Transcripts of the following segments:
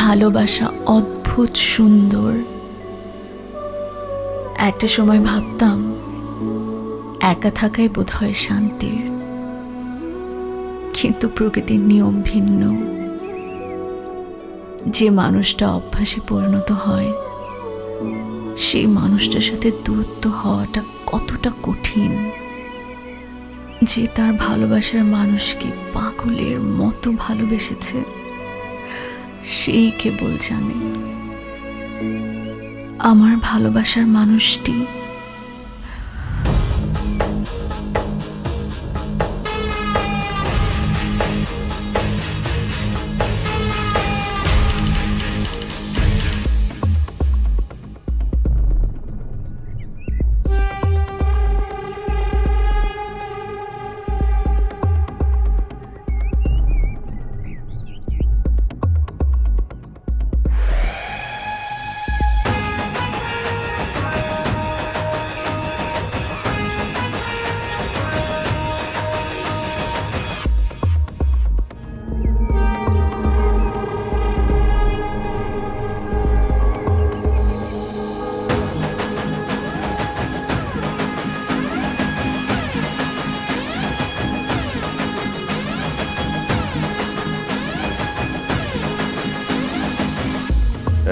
ভালোবাসা অদ্ভুত সুন্দর। একটা সময় ভাবতাম একা থাকাই বোধহয় শান্তির, কিন্তু প্রকৃতির নিয়ম ভিন্ন। যে মানুষটা অভ্যাসে পরিণত হয়, সেই মানুষটার সাথে দূরত্ব হওয়াটা কতটা কঠিন। যে তার ভালোবাসার মানুষকে পাগলের মতো ভালোবেসেছে, সেই কেবল জানে। আমার ভালোবাসার মানুষটি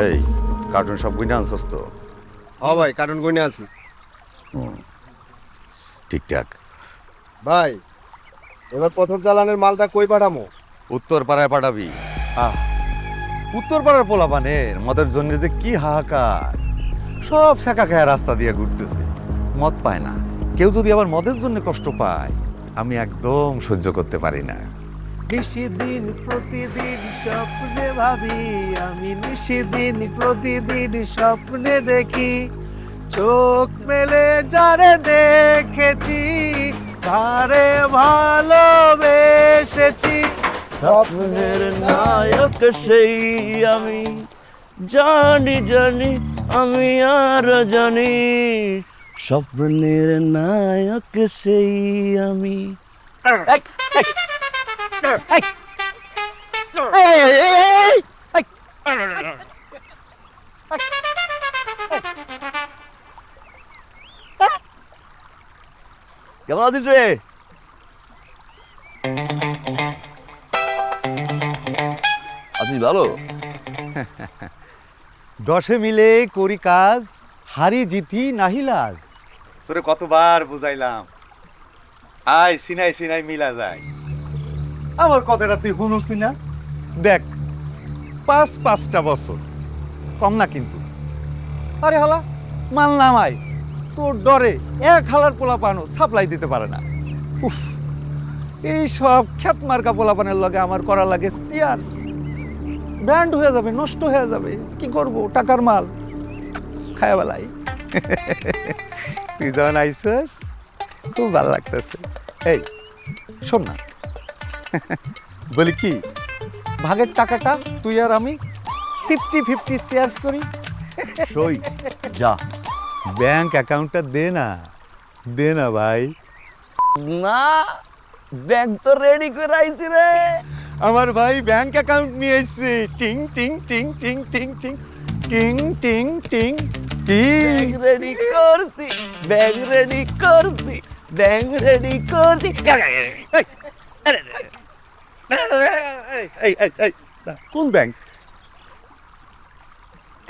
এই কার্টুন সব গুইনা আনছস তো? ভাই কার্টুন কইনে আছি ঠিকঠাক। ভাই। এবার প্রথম চালানের মালটা কই পাঠামো? উত্তর পাড়ায় পাঠাবি। উত্তর পাড়ার পোলাপানের মদের জন্য যে কি হাহাকার, সব ছেঁকা খায় রাস্তা দিয়ে ঘুরতেছে, মদ পায় না। কেউ যদি আবার মদের জন্য কষ্ট পায়, আমি একদম সহ্য করতে পারি না। নিশিদিন প্রতিদিন স্বপ্নে ভাবি, আমি নিশিদিন প্রতিদিন স্বপ্নে দেখি, চোখ মেলে যারে দেখেছি তারে ভালোবেসেছি। স্বপ্নের নায়ক সেই আমি, জানি জানি আমি আর জানি, স্বপ্নের নায়ক সেই আমি। কেমন আছিস রে? আছিস ভালো? দশে মিলে করি কাজ, হারি জিতি নাহি লাজ। তোরে কতবার বুঝাইলাম, আয় সিনাই সিনাই মিলা যায়। আমার কথাটা তুই শুনছি না? দেখ, পাঁচটা বছর কম না কিন্তু। আরে হালা মাল নামাই, তোর ডরে এক হালার পোলাপানও সাপ্লাই দিতে পারে না। উফ, এই সব খ্যাত মার্কা পোলাপানের লগে আমার করা লাগে চিয়ার্স। ব্র্যান্ড হয়ে যাবে, নষ্ট হয়ে যাবে, কি করব? টাকার মাল খায়া বেলাই। তুই যখন আইসস খুব ভালো লাগতেছে। এই শোন না, বলি কি, ভাগের টাকাটা তুই আর আমি 50-50 শেয়ার করি। সই যা। ব্যাংক অ্যাকাউন্টটা দে না, দে না ভাই। না, ব্যাংক তো রেডি করে আইছি রে। আমার ভাই ব্যাংক অ্যাকাউন্ট নিয়ে এসছে। টিং টিং টিং টিং টিং টিং টিং টিং টিং ব্যাংক রেডি করছি, ব্যাংক রেডি করছি, ব্যাংক রেডি করছি। কোন ব্যাংক?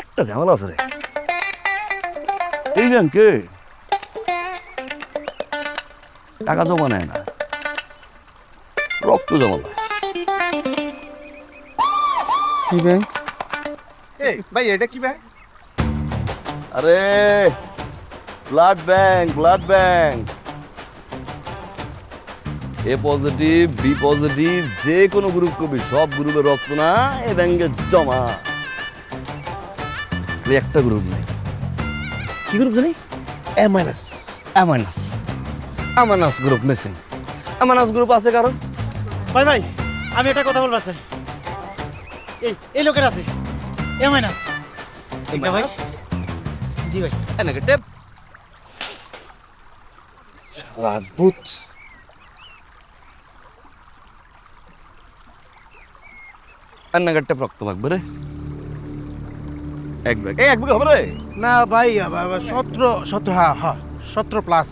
একটা ঝামেলা আছে রে এই ব্যাংকে, টাকা জমা নেয় না, রক্ত জমা নেয়। কি ব্যাংক? এই ভাই এটা কি ব্যাংক? আরে ব্লাড ব্যাংক, ব্লাড ব্যাংক। এ পজিটিভ, বি পজিটিভ, যে কোনো গ্রুপ কবি, সব গ্রুপের রক্ত না এই ব্যাংকে জমা। একটা গ্রুপ নেই। কি গ্রুপ জানি? এমাইনাস। অ্যামাইনাস। অ্যামাইনাস গ্রুপ মিসিং। অ্যামাইনাস গ্রুপ আছে কারণ? ভাই ভাই, আমি একটা কথা বলবো চাই। এই লোকের আছে এমাইনাস। ঠিক না ভাই? জি ভাই। নেগেটিভ। অদ্ভুত। নেগেটিভ রক্ত লাগবে রে। এক ব্যাগ এক ব্যাগ হবে রে। না ভাই 17 হ্যাঁ 17+।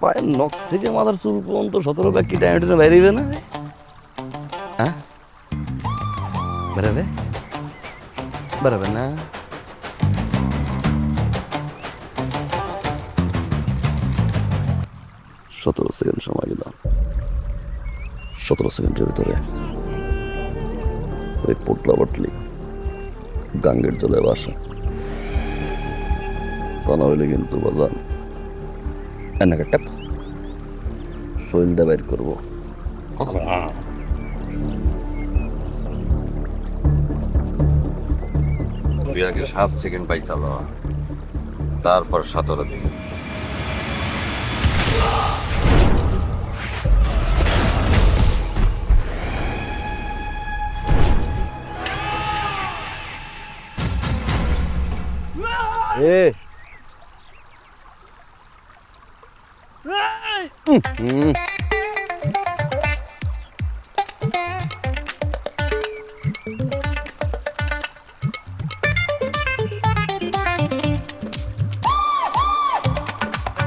পায়ের নখ থেকে মাথার চুল পর্যন্ত 17 ব্যাগ কি টাইমে বেরিয়ে না? হ্যাঁ বেরাবে বেরাবে না? 17 সেকেন্ড সময় দিলাম। 17 সেকেন্ডের ভিতরে ওই পোটলা বটলি গাঙ্গের জলে বাসা তা না হইলে কিন্তু বাজান এনাকে ট্যাপ শরীরটা বের করবো। তুই আগে 7 সেকেন্ড পাই চালা, তারপর 17 দিন। এ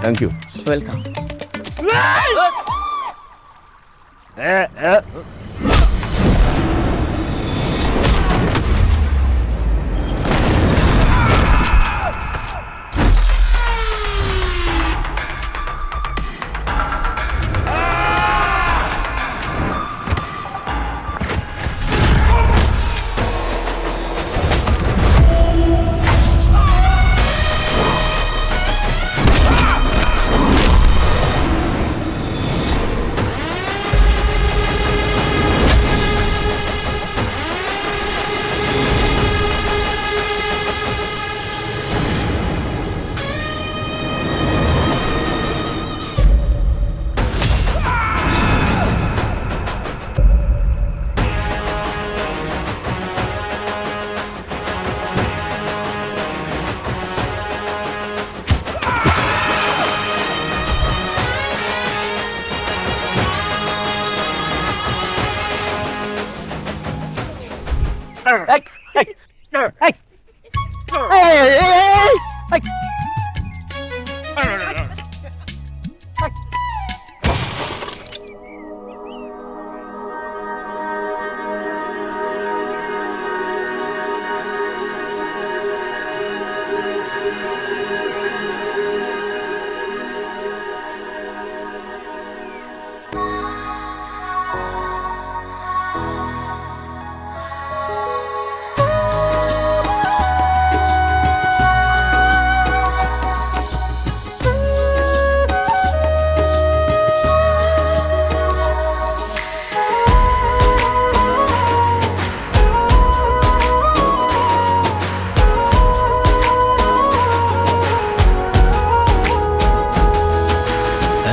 থ্যাংক ইউ। ওয়েলকাম।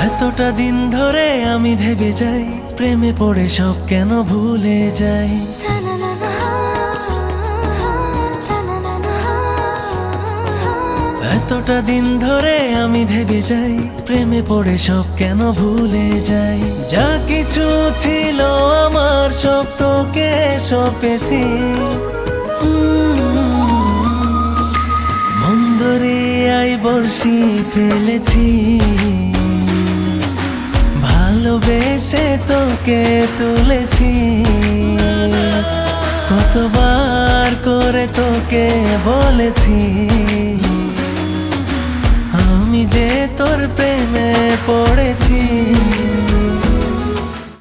এতটা দিন ধরে আমি ভেবে যাই, প্রেমে পড়ে সব কেন ভুলে যাই। এতটা দিন ধরে আমি ভেবে যাই, প্রেমে পড়ে সব কেন ভুলে যাই। যা কিছু ছিল আমার সব তোকে সঁপেছি, মন্দরিয়ায় বর্ষি ফেলেছি। ভালোবেসে তোকে তুলেছি, কতবার করে তোকে বলেছি আমি যে তোর প্রেমে পড়েছি।